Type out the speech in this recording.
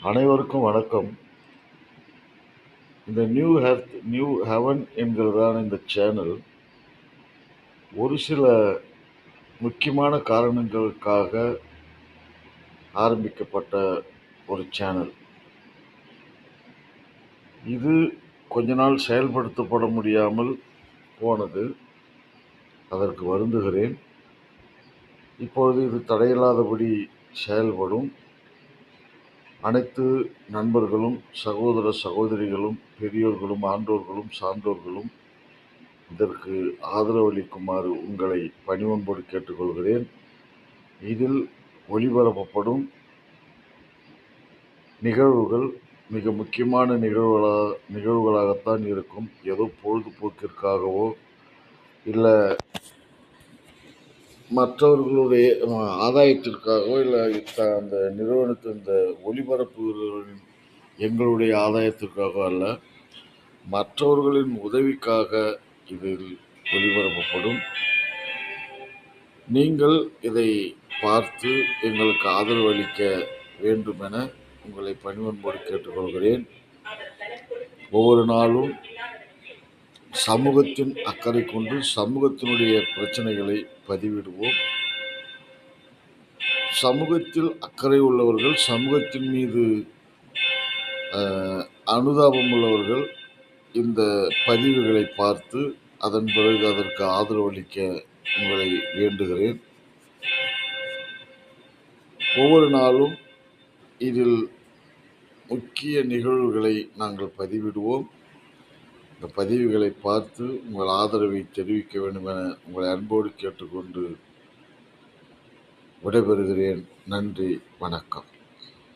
அனைவருக்கும் வணக்கம். இந்த நியூ ஹெர்த், நியூ ஹெவன் என்கிறதான இந்த சேனல் ஒரு சில முக்கியமான காரணங்களுக்காக ஆரம்பிக்கப்பட்ட ஒரு சேனல். இது கொஞ்ச நாள் செயல்படுத்தப்பட முடியாமல் போனது. அதற்கு வருந்துகிறேன். இப்பொழுது இது தடையில்லாதபடி செயல்படும். அனைத்து நண்பர்களும், சகோதர சகோதரிகளும், பெரியோர்களும், ஆன்றோர்களும், சான்றோர்களும் இதற்கு ஆதரவளிக்குமாறு உங்களை பணிவன்போடு கேட்டுக்கொள்கிறேன். இதில் ஒளிபரப்பப்படும் நிகழ்வுகள் மிக முக்கியமான நிகழ்வுகளாகத்தான் இருக்கும். ஏதோ பொழுதுபோக்கிற்காகவோ இல்லை மற்றவர்களுடைய ஆதாயத்திற்காகவோ இல்லை அந்த நிறுவனத்தின் இந்த ஒளிபரப்புகளின் எங்களுடைய ஆதாயத்திற்காக அல்ல, மற்றவர்களின் உதவிக்காக இதில் ஒளிபரப்பப்படும். நீங்கள் இதை பார்த்து எங்களுக்கு ஆதரவு அளிக்க வேண்டும் என உங்களை பணிவன்போடு கேட்டுக்கொள்கிறேன். ஒவ்வொரு நாளும் சமூகத்தின் அக்கறை கொண்டு சமூகத்தினுடைய பிரச்சனைகளை பதிவிடுவோம். சமூகத்தில் அக்கறை உள்ளவர்கள், சமூகத்தின் மீது அனுதாபம் உள்ளவர்கள் இந்த பதிவுகளை பார்த்து அதன் பிறகு அதற்கு ஆதரவு அளிக்க உங்களை வேண்டுகிறேன். ஒவ்வொரு நாளும் இதில் முக்கிய நிகழ்வுகளை நாங்கள் பதிவிடுவோம். இந்த பதிவுகளை பார்த்து உங்கள் ஆதரவை தெரிவிக்க வேண்டும் என உங்களை அன்போடு கேட்டுக்கொண்டு விடைபெறுகிறேன். நன்றி, வணக்கம்.